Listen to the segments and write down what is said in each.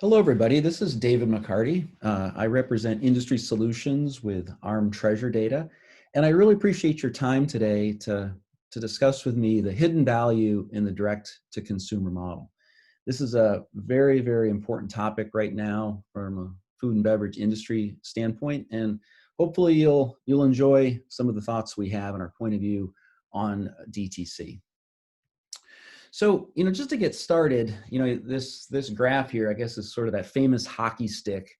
Hello, everybody. This is David McCarty. I represent Industry Solutions with ARM Treasure Data, and I really appreciate your time today to discuss with me the hidden value in the direct-to-consumer model. This is a very, very important topic right now from a food and beverage industry standpoint, and hopefully you'll enjoy some of the thoughts we have and our point of view on DTC. So, just to get started, this graph here, I guess, is sort of that famous hockey stick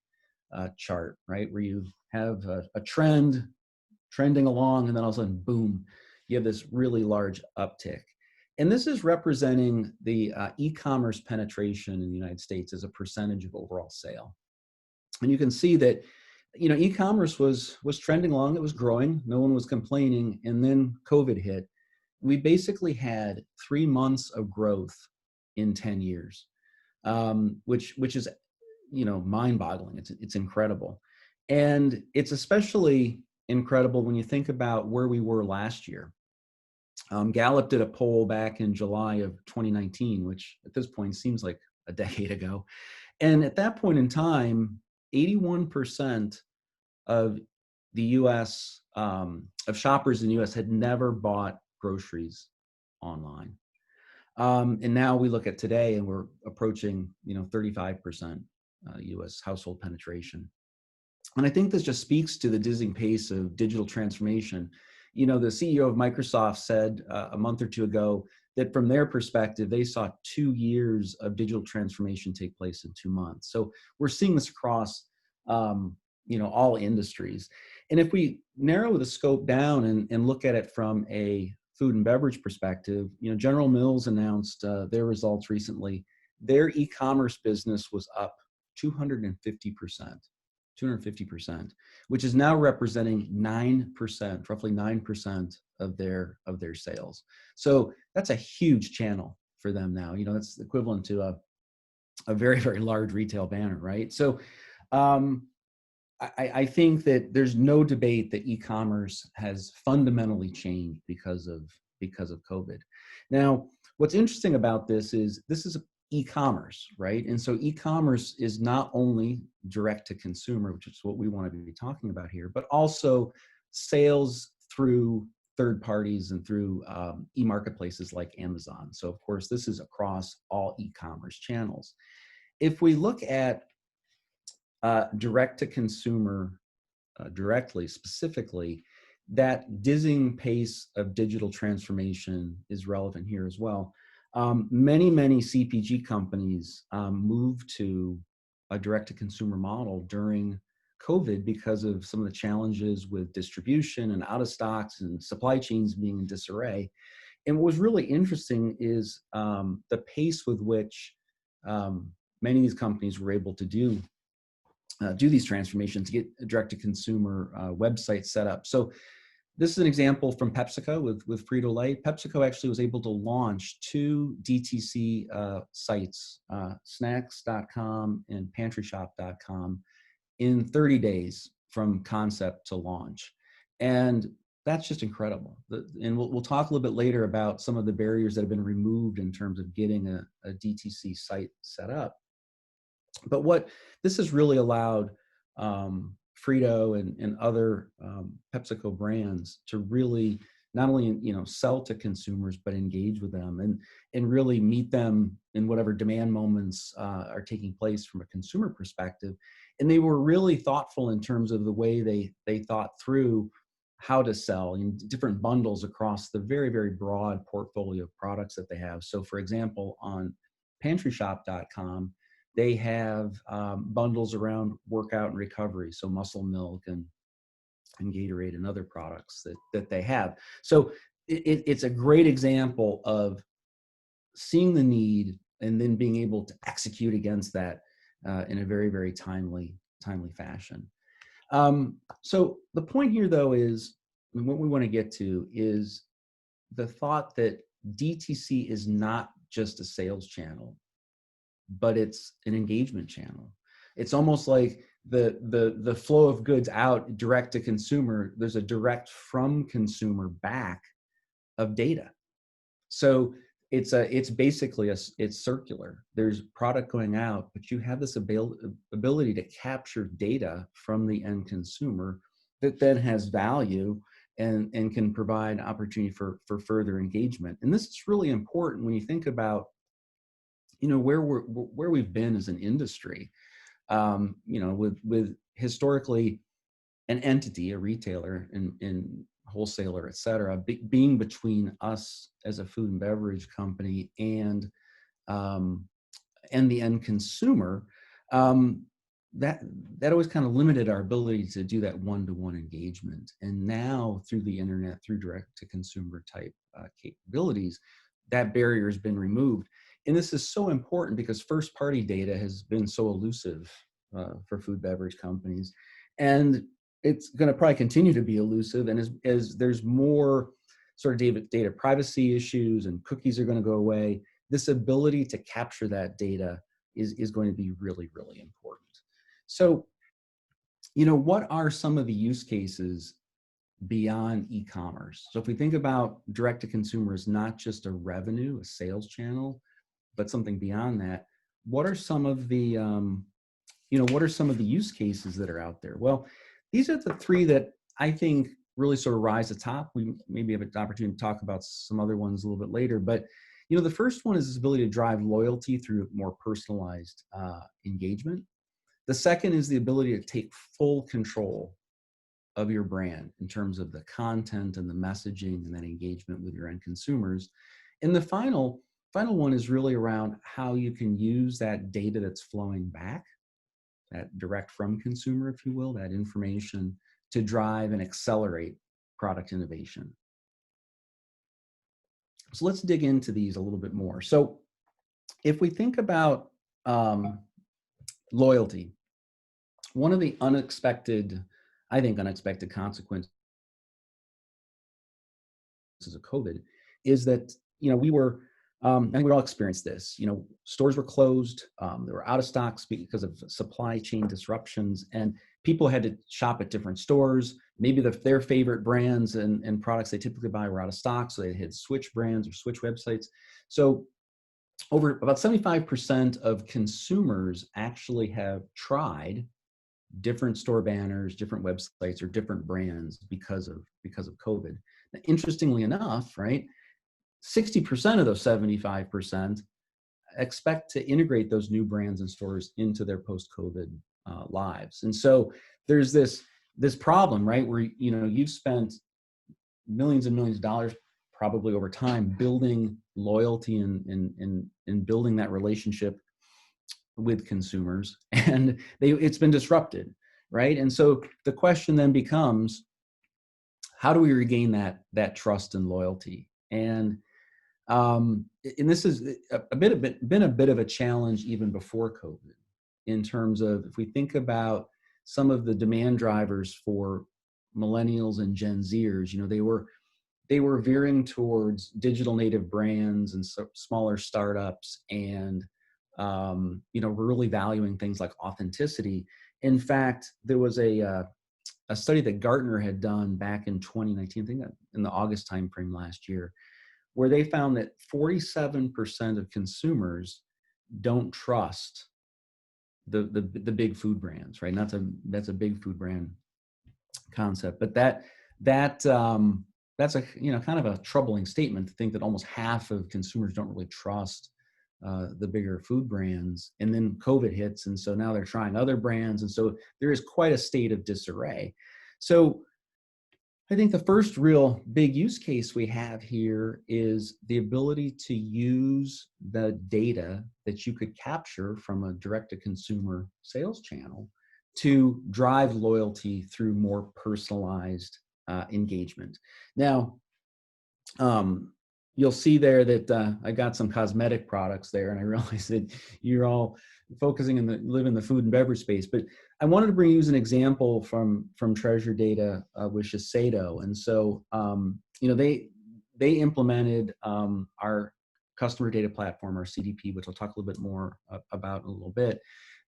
chart, right? Where you have a trend trending along, and then all of a sudden, boom, you have this really large uptick. And this is representing the e-commerce penetration in the United States as a percentage of overall sale. And you can see that, e-commerce was trending along, it was growing, no one was complaining, and then COVID hit. We basically had 3 months of growth in 10 years, which is, mind-boggling. It's incredible. And it's especially incredible when you think about where we were last year. Gallup did a poll back in July of 2019, which at this point seems like a decade ago. And at that point in time, 81% of the US, of shoppers in the US had never bought groceries online. And now we look at today and we're approaching, 35% US household penetration. And I think this just speaks to the dizzying pace of digital transformation. The CEO of Microsoft said a month or two ago that from their perspective, they saw 2 years of digital transformation take place in 2 months. So we're seeing this across, all industries. And if we narrow the scope down and look at it from a food and beverage perspective, General Mills announced their results recently. Their e-commerce business was up 250%, which is now representing 9%, roughly 9% of their sales. So that's a huge channel for them now. That's equivalent to a very, very large retail banner, right? So I think that there's no debate that e-commerce has fundamentally changed because of COVID. Now, what's interesting about this is e-commerce, right? And so e-commerce is not only direct to consumer, which is what we want to be talking about here, but also sales through third parties and through e-marketplaces like Amazon. So of course, this is across all e-commerce channels. If we look at direct to consumer directly, specifically, that dizzying pace of digital transformation is relevant here as well. Many CPG companies moved to a direct-to-consumer model during COVID because of some of the challenges with distribution and out of stocks and supply chains being in disarray. And what was really interesting is the pace with which many of these companies were able to do these transformations, get a direct-to-consumer website set up. So this is an example from PepsiCo with Frito-Lay. PepsiCo actually was able to launch 2 DTC sites, snacks.com and pantryshop.com, in 30 days from concept to launch. And that's just incredible. And we'll talk a little bit later about some of the barriers that have been removed in terms of getting a DTC site set up. But what this has really allowed Frito and other PepsiCo brands to really not only sell to consumers but engage with them and really meet them in whatever demand moments are taking place from a consumer perspective. And they were really thoughtful in terms of the way they thought through how to sell in different bundles across the very, very broad portfolio of products that they have. So for example, on pantryshop.com, they have bundles around workout and recovery, so Muscle Milk and Gatorade and other products that they have. So it's a great example of seeing the need and then being able to execute against that in a very, very timely fashion. So the point here, though, is what we want to get to is the thought that DTC is not just a sales channel, but it's an engagement channel. It's almost like the flow of goods out direct to consumer. There's a direct from consumer back of data. So it's basically it's circular. There's product going out, but you have this ability to capture data from the end consumer that then has value and can provide opportunity for further engagement. And this is really important when you think about, where we've been as an industry. With historically an entity, a retailer and wholesaler, et cetera, being between us as a food and beverage company and the end consumer, that always kind of limited our ability to do that one-to-one engagement. And now through the internet, through direct to consumer type capabilities, that barrier has been removed. And this is so important because first party data has been so elusive for food beverage companies. And it's going to probably continue to be elusive. And as there's more sort of data privacy issues and cookies are going to go away, this ability to capture that data is going to be really, really important. So, what are some of the use cases beyond e-commerce? So if we think about direct to consumer as not just a revenue, a sales channel, but something beyond that, what are some of the use cases that are out there? Well, these are the three that I think really sort of rise to the top. We maybe have an opportunity to talk about some other ones a little bit later, but the first one is this ability to drive loyalty through more personalized engagement. The second is the ability to take full control of your brand in terms of the content and the messaging and that engagement with your end consumers. And the final one is really around how you can use that data that's flowing back, that direct from consumer, if you will, that information to drive and accelerate product innovation. So let's dig into these a little bit more. So if we think about loyalty, one of the unexpected consequences of COVID is that, we were, I think we all experienced this, stores were closed, there were out of stocks because of supply chain disruptions, and people had to shop at different stores. Maybe their favorite brands and products they typically buy were out of stock, so they had switch brands or switch websites. So over about 75% of consumers actually have tried different store banners, different websites, or different brands because of COVID. Now, interestingly enough, right, 60% of those 75% expect to integrate those new brands and stores into their post-COVID lives. And so there's this problem, right, where you've spent millions and millions of dollars probably over time building loyalty and building that relationship with consumers, and it's been disrupted, right? And so the question then becomes, how do we regain that trust and loyalty? And this is been a bit of a challenge even before COVID, in terms of, if we think about some of the demand drivers for millennials and Gen Zers, they were veering towards digital native brands and smaller startups, and we're really valuing things like authenticity. In fact, there was a study that Gartner had done back in 2019, I think in the August timeframe last year, where they found that 47% of consumers don't trust the big food brands, right? That's a big food brand concept, but that's a kind of a troubling statement to think that almost half of consumers don't really trust the bigger food brands. And then COVID hits, and so now they're trying other brands, and so there is quite a state of disarray. So I think the first real big use case we have here is the ability to use the data that you could capture from a direct-to-consumer sales channel to drive loyalty through more personalized engagement. Now, you'll see there that I got some cosmetic products there, and I realize that you're all focusing live in the food and beverage space, but I wanted to use an example from Treasure Data with Shiseido. And so, they implemented our customer data platform, or CDP, which I'll talk a little bit more about in a little bit.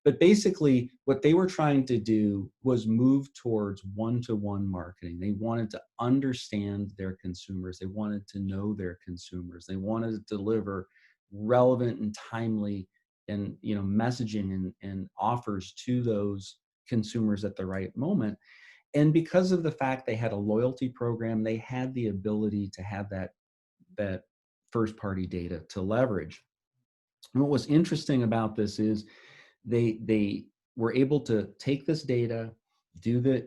But basically, what they were trying to do was move towards one-to-one marketing. They wanted to understand their consumers. They wanted to know their consumers. They wanted to deliver relevant and timely and messaging and offers to those consumers at the right moment. And because of the fact they had a loyalty program, they had the ability to have that first party data to leverage. And what was interesting about this is they were able to take this data, do the,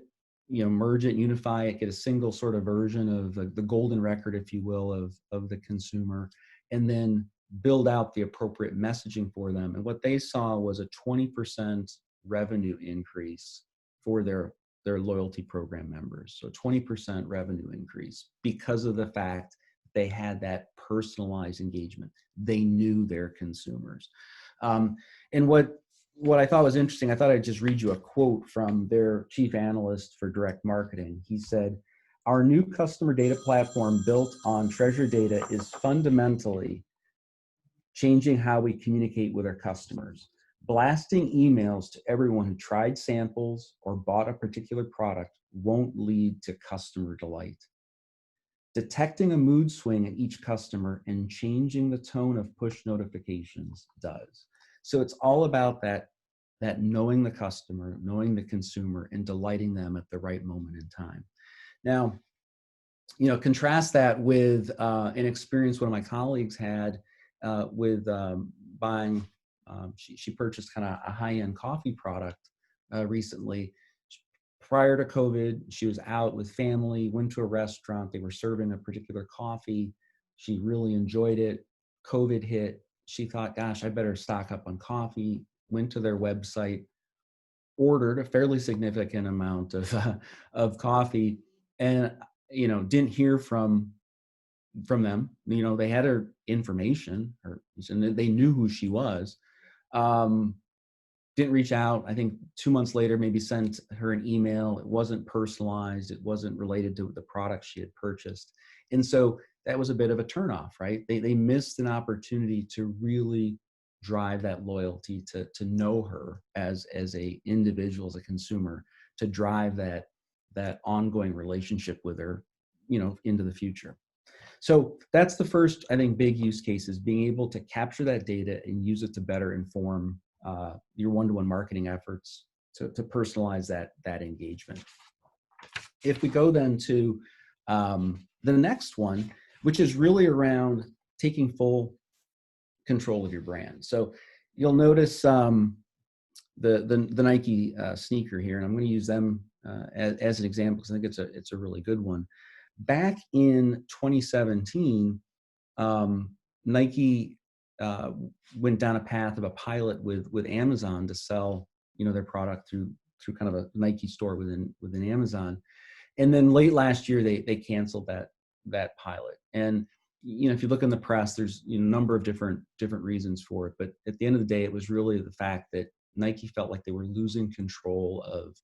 merge it, unify it, get a single sort of version of the golden record, if you will, of the consumer, and then build out the appropriate messaging for them. And what they saw was a 20% revenue increase for their loyalty program members. So 20% revenue increase because of the fact they had that personalized engagement. They knew their consumers. And what I thought was interesting, I thought I'd just read you a quote from their chief analyst for direct marketing. He said, "Our new customer data platform built on treasure data is fundamentally changing how we communicate with our customers. Blasting emails to everyone who tried samples or bought a particular product won't lead to customer delight. Detecting a mood swing in each customer and changing the tone of push notifications does." So it's all about that knowing the customer, knowing the consumer, and delighting them at the right moment in time. Now, contrast that with an experience one of my colleagues had with buying. She purchased kind of a high-end coffee product recently. Prior to COVID, she was out with family, went to a restaurant. They were serving a particular coffee. She really enjoyed it. COVID hit. She thought, gosh, I better stock up on coffee. Went to their website, ordered a fairly significant amount of coffee, and didn't hear from them. They had her information, and they knew who she was. Didn't reach out. I think 2 months later, maybe sent her an email. It wasn't personalized. It wasn't related to the product she had purchased. And so that was a bit of a turnoff, right? They missed an opportunity to really drive that loyalty, to know her as a individual, as a consumer, to drive that ongoing relationship with her, into the future. So that's the first, I think, big use case, is being able to capture that data and use it to better inform your one-to-one marketing efforts to personalize that engagement. If we go then to the next one, which is really around taking full control of your brand. So you'll notice the Nike sneaker here, and I'm going to use them as an example because I think it's a really good one. Back in 2017, Nike went down a path of a pilot with Amazon to sell their product through kind of a Nike store within Amazon, and then late last year they canceled that pilot. And if you look in the press, there's a number of different reasons for it, but at the end of the day, it was really the fact that Nike felt like they were losing control of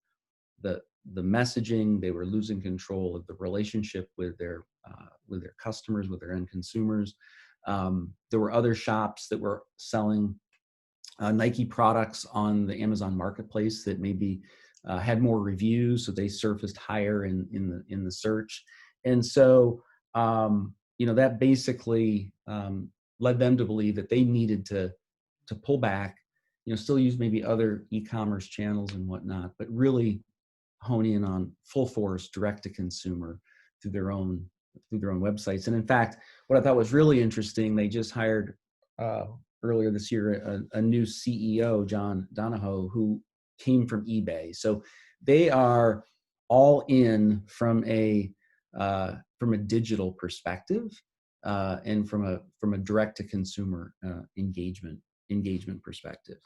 the messaging. They were losing control of the relationship with their customers, with their end consumers. There were other shops that were selling Nike products on the Amazon marketplace that maybe had more reviews, so they surfaced higher in the search. And so that basically led them to believe that they needed to pull back, still use maybe other e-commerce channels and whatnot, but really hone in on full force direct to consumer through their own websites. And in fact, what I thought was really interesting, they just hired earlier this year a new CEO, John Donahoe, who came from eBay. So they are all in from a digital perspective and from a direct to consumer engagement perspective.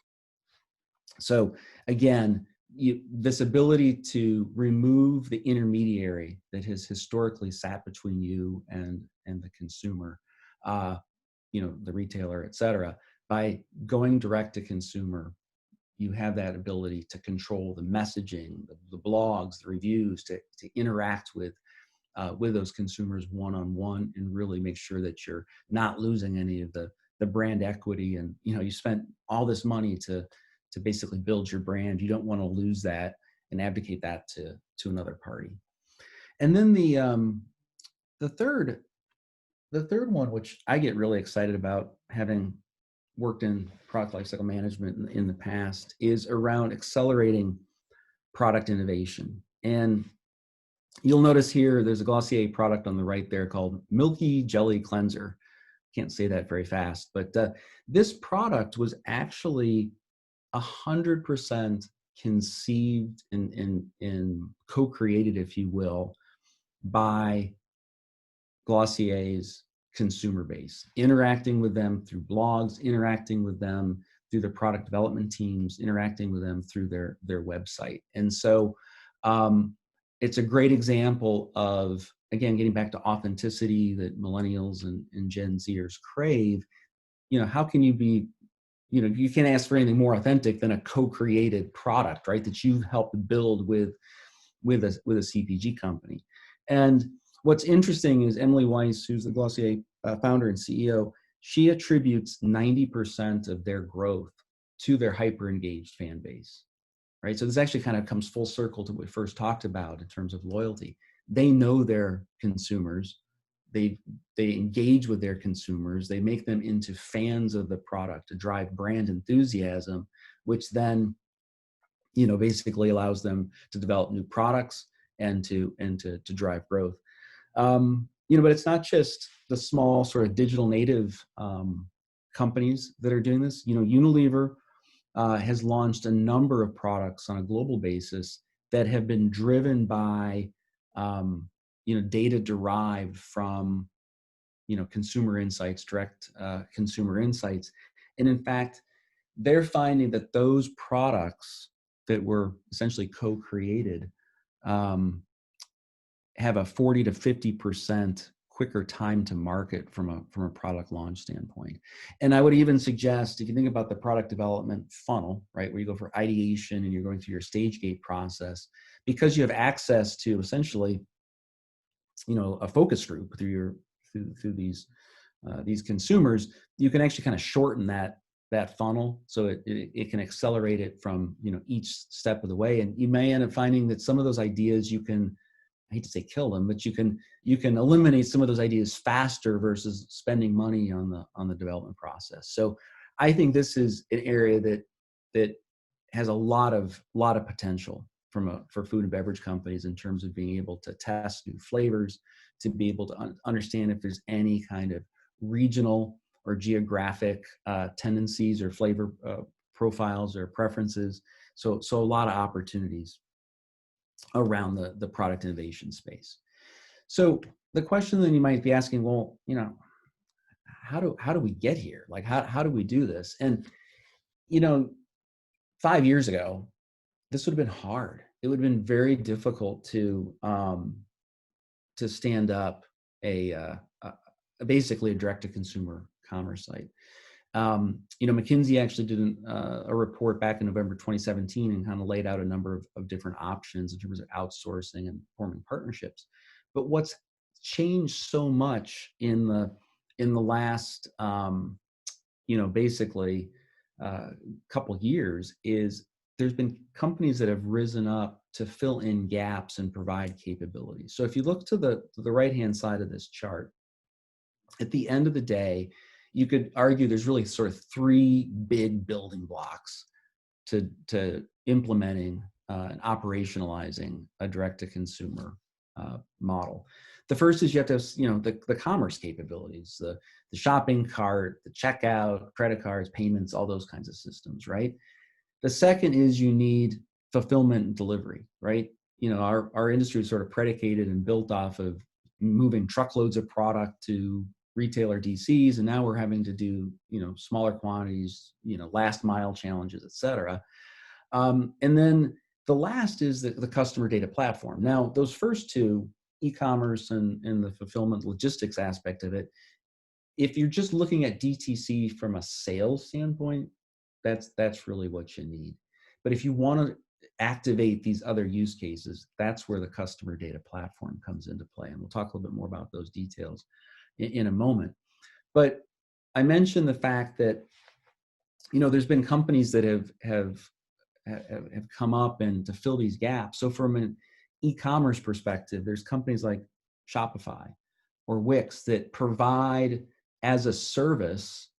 So again, this ability to remove the intermediary that has historically sat between you and the consumer, the retailer, et cetera, by going direct to consumer, you have that ability to control the messaging, the blogs, the reviews, to interact with those consumers one-on-one, and really make sure that you're not losing any of the the brand equity, and you spent all this money to basically build your brand. You don't want to lose that and abdicate that to another party. And then the third one, which I get really excited about, having worked in product lifecycle management in the past, is around accelerating product innovation. And you'll notice here there's a Glossier product on the right there called Milky Jelly Cleanser. Can't say that very fast, but this product was actually 100% conceived and co-created, if you will, by Glossier's consumer base, interacting with them through blogs, interacting with them through their product development teams, interacting with them through their website. And so it's a great example of, again, getting back to authenticity that millennials and Gen Zers crave. How can you be, you can't ask for anything more authentic than a co-created product, right? That you've helped build with a CPG company. And what's interesting is Emily Weiss, who's the Glossier founder and CEO, she attributes 90% of their growth to their hyper-engaged fan base, right? So this actually kind of comes full circle to what we first talked about in terms of loyalty. They know their consumers. They engage with their consumers. They make them into fans of the product to drive brand enthusiasm, which then, basically allows them to develop new products and to drive growth. But it's not just the small sort of digital native companies that are doing this. Unilever has launched a number of products on a global basis that have been driven by data derived from consumer insights, direct consumer insights. And in fact, they're finding that those products that were essentially co-created have a 40 to 50% quicker time to market from a product launch standpoint. And I would even suggest, if you think about the product development funnel, right, where you go for ideation and you're going through your stage gate process, because you have access to essentially, a focus group through these consumers, you can actually kind of shorten that funnel, so it can accelerate it from each step of the way. And you may end up finding that some of those ideas you can, I hate to say kill them, but you can eliminate some of those ideas faster versus spending money on the development process. So I think this is an area that has a lot of potential for food and beverage companies in terms of being able to test new flavors, to be able to understand if there's any kind of regional or geographic tendencies or flavor profiles or preferences. So a lot of opportunities around the product innovation space. So the question then you might be asking, well, how do we get here? Like, how do we do this? And 5 years ago, this would have been hard. It would have been very difficult to stand up basically a direct-to-consumer commerce site. McKinsey actually did a report back in November 2017 and kind of laid out a number of different options in terms of outsourcing and forming partnerships. But what's changed so much in the last basically couple years is there's been companies that have risen up to fill in gaps and provide capabilities. So if you look to the right-hand side of this chart, at the end of the day, you could argue there's really sort of three big building blocks to implementing and operationalizing a direct-to-consumer model. The first is you have to have the commerce capabilities, the shopping cart, the checkout, credit cards, payments, all those kinds of systems, right? The second is you need fulfillment and delivery, right? Our industry is sort of predicated and built off of moving truckloads of product to retailer DCs, and now we're having to do smaller quantities, last mile challenges, et cetera. And then the last is the customer data platform. Now, those first two, e-commerce and the fulfillment logistics aspect of it, if you're just looking at DTC from a sales standpoint, that's really what you need. But if you want to activate these other use cases, that's where the customer data platform comes into play. And we'll talk a little bit more about those details in a moment. But I mentioned the fact that, there's been companies that have come up and to fill these gaps. So from an e-commerce perspective, there's companies like Shopify or Wix that provide as a service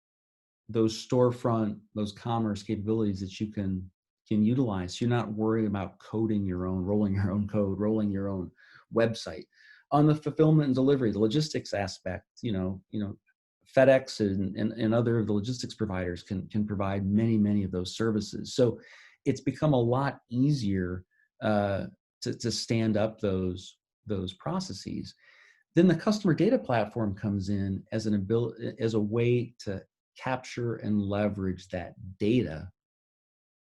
those storefront, those commerce capabilities that you can utilize. So you're not worried about coding your own, rolling your own code, rolling your own website. On the fulfillment and delivery, the logistics aspect, FedEx and other of the logistics providers can provide many of those services. So it's become a lot easier to stand up those processes. Then the customer data platform comes in as as a way to capture and leverage that data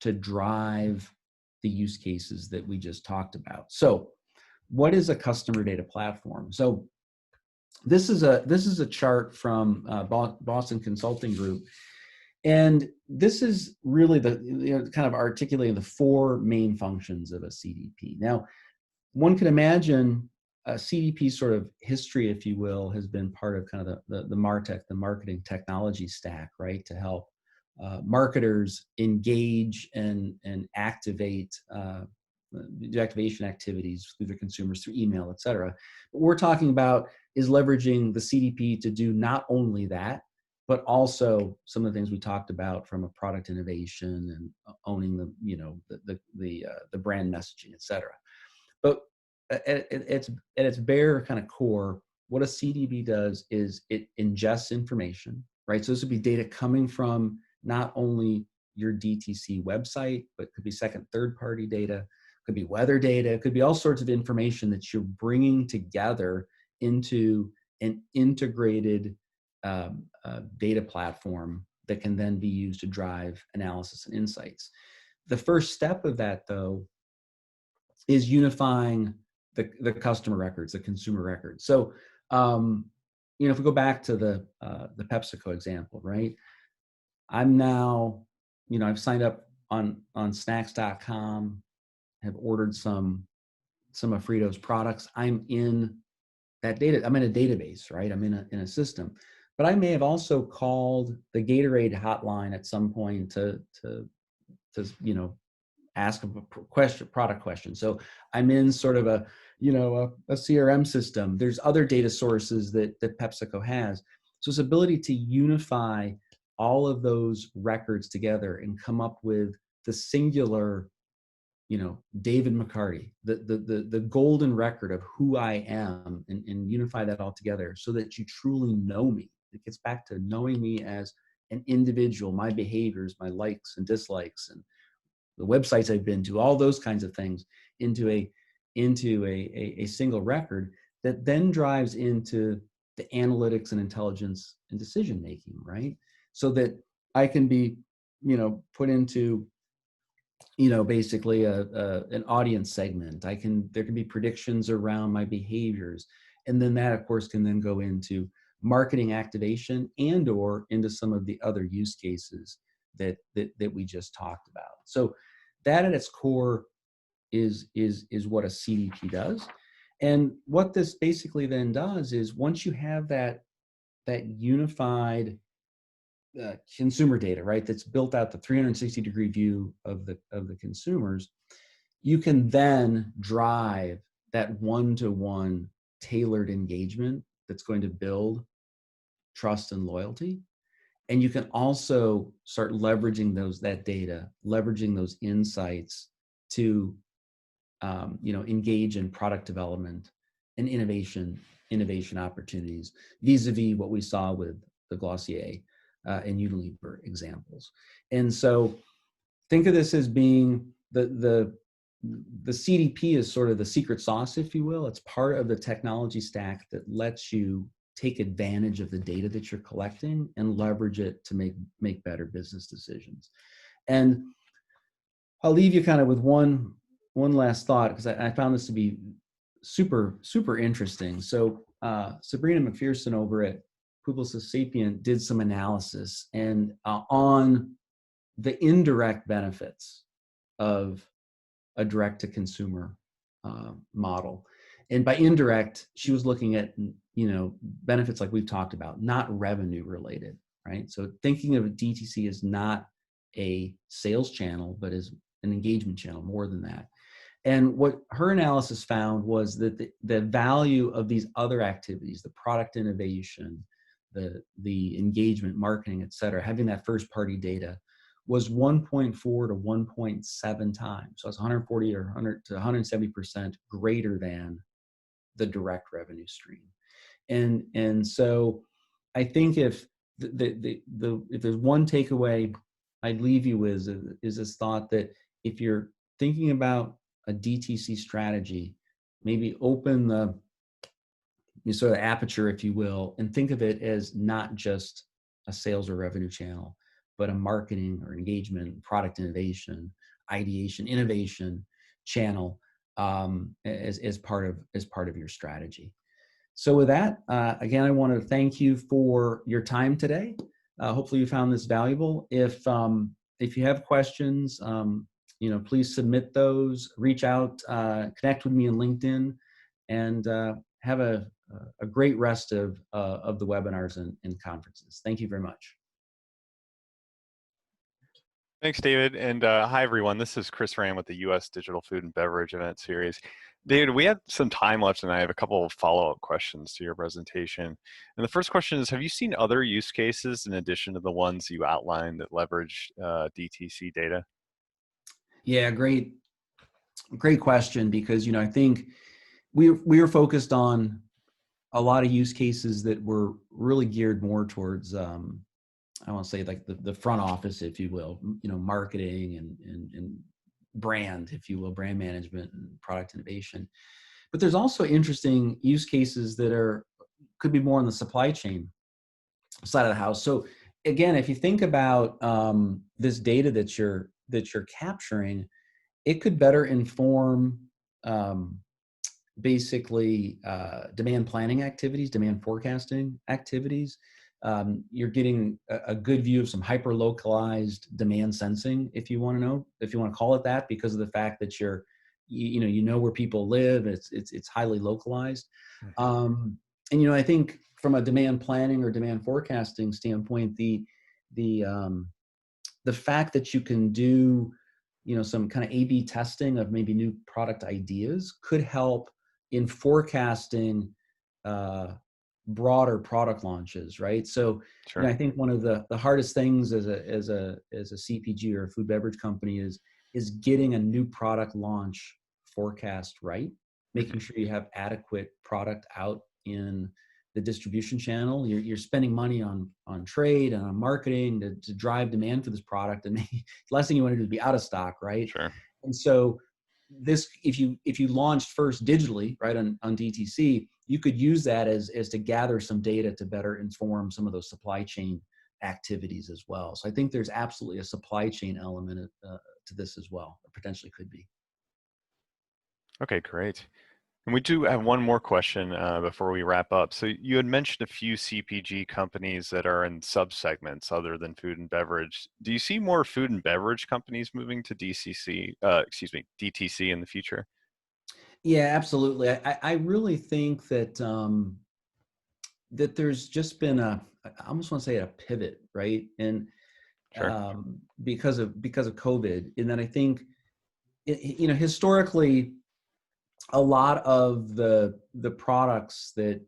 to drive the use cases that we just talked about. So what is a customer data platform? So this is a chart from Boston Consulting Group, and this is really the kind of articulating the four main functions of a CDP. Now, one can imagine a CDP sort of history, if you will, has been part of kind of the MarTech, the marketing technology stack, right, to help marketers engage and activate do activation activities through their consumers through email, et cetera. What we're talking about is leveraging the CDP to do not only that, but also some of the things we talked about from a product innovation and owning the brand messaging, et cetera. But at its bare kind of core, what a CDP does is it ingests information, right? So this would be data coming from not only your DTC website, but could be second, third-party data, could be weather data, could be all sorts of information that you're bringing together into an integrated data platform that can then be used to drive analysis and insights. The first step of that, though, is unifying the customer records, the consumer records. So, if we go back to the PepsiCo example, right? I'm now, I've signed up on snacks.com, have ordered some of Frito's products. I'm in that data. I'm in a database, right? I'm in a system. But I may have also called the Gatorade hotline at some point to ask a product question. So I'm in sort of a CRM system. There's other data sources that PepsiCo has. So its ability to unify all of those records together and come up with the singular, David McCarty, the golden record of who I am, and unify that all together so that you truly know me. It gets back to knowing me as an individual, my behaviors, my likes and dislikes, and the websites I've been to, all those kinds of things into a single record that then drives into the analytics and intelligence and decision making, right? So that I can be, put into, basically an audience segment. There can be predictions around my behaviors, and then that, of course, can then go into marketing activation and or into some of the other use cases that we just talked about. So that at its core is what a CDP does. And what this basically then does is once you have that unified consumer data, right, that's built out the 360-degree view of the consumers, you can then drive that one-to-one tailored engagement that's going to build trust and loyalty. And you can also start leveraging that data, leveraging those insights to, engage in product development and innovation opportunities, vis-a-vis what we saw with the Glossier and Unilever examples. And so, think of this as being the CDP is sort of the secret sauce, if you will. It's part of the technology stack that lets you take advantage of the data that you're collecting and leverage it to make better business decisions. And I'll leave you kind of with one last thought, because I found this to be super interesting. So Sabrina McPherson over at Publicis Sapient did some analysis and on the indirect benefits of a direct-to-consumer model. And by indirect, she was looking at benefits like we've talked about, not revenue related. right? So thinking of DTC as not a sales channel, but as an engagement channel, more than that. And what her analysis found was that the value of these other activities, the product innovation, the engagement, marketing, et cetera, having that first party data was 1.4 to 1.7 times. So it's 140 or 100 to 170% greater than the direct revenue stream. And so I think if if there's one takeaway I'd leave you with is this thought that if you're thinking about a DTC strategy, maybe open the sort of aperture, if you will, and think of it as not just a sales or revenue channel, but a marketing or engagement, product innovation, ideation, innovation channel as part of your strategy. So with that, again, I want to thank you for your time today. Hopefully you found this valuable. If you have questions, please submit those, reach out, connect with me on LinkedIn, and have a great rest of the webinars and conferences. Thank you very much. Thanks, David. And hi, everyone. This is Chris Rand with the U.S. Digital Food and Beverage event series. David, we have some time left, and I have a couple of follow-up questions to your presentation. And the first question is, have you seen other use cases in addition to the ones you outlined that leverage DTC data? Yeah, great question, because I think we were focused on a lot of use cases that were really geared more towards I want to say like the front office, if you will, marketing and brand, if you will, brand management and product innovation. But there's also interesting use cases that could be more on the supply chain side of the house. So again, if you think about this data that you're capturing, it could better inform basically demand planning activities, demand forecasting activities. You're getting a good view of some hyper localized demand sensing, if you want to call it that, because of the fact that you know where people live. It's highly localized. And I think from a demand planning or demand forecasting standpoint, the fact that you can do some kind of A/B testing of maybe new product ideas could help in forecasting broader product launches, right? So Sure. I think one of the hardest things as a CPG or a food beverage company is getting a new product launch forecast right, making sure you have adequate product out in the distribution channel. You're spending money on trade and on marketing to drive demand for this product, and the last thing you want to do is be out of stock, right? Sure. And so this, if you launched first digitally, right, on DTC, you could use that as to gather some data to better inform some of those supply chain activities as well. So I think there's absolutely a supply chain element to this as well, or potentially could be. Okay, great. And we do have one more question before we wrap up. So you had mentioned a few CPG companies that are in subsegments other than food and beverage. Do you see more food and beverage companies moving to DTC in the future? Yeah, absolutely. I really think that that there's just been I almost want to say a pivot, right? And Sure. because of COVID, and then I think historically, a lot of the products that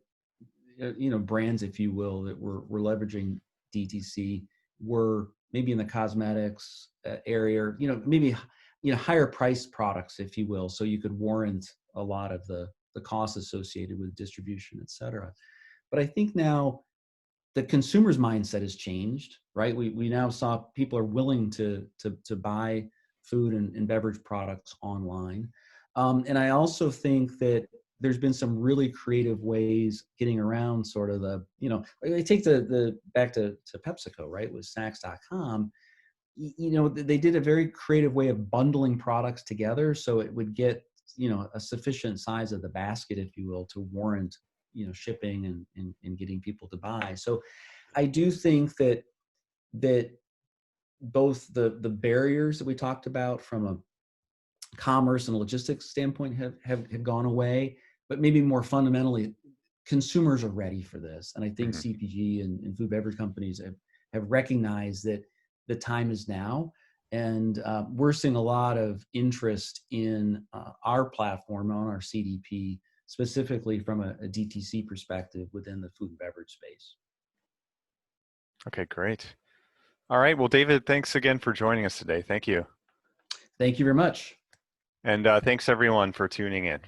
brands, if you will, that were leveraging DTC were maybe in the cosmetics area, maybe higher priced products, if you will, so you could warrant a lot of the costs associated with distribution, et cetera. But I think now the consumer's mindset has changed, right? We now saw people are willing to buy food and beverage products online. And I also think that there's been some really creative ways getting around sort of I take the back to PepsiCo, right, with snacks.com. They did a very creative way of bundling products together so it would get a sufficient size of the basket, if you will, to warrant shipping and getting people to buy. So I do think that both the barriers that we talked about from a commerce and logistics standpoint have gone away, but maybe more fundamentally, consumers are ready for this. And I think CPG and food beverage companies have have recognized that the time is now. And we're seeing a lot of interest in our platform on our CDP, specifically from a DTC perspective within the food and beverage space. Okay, great. All right. Well, David, thanks again for joining us today. Thank you. Thank you very much. And thanks everyone for tuning in.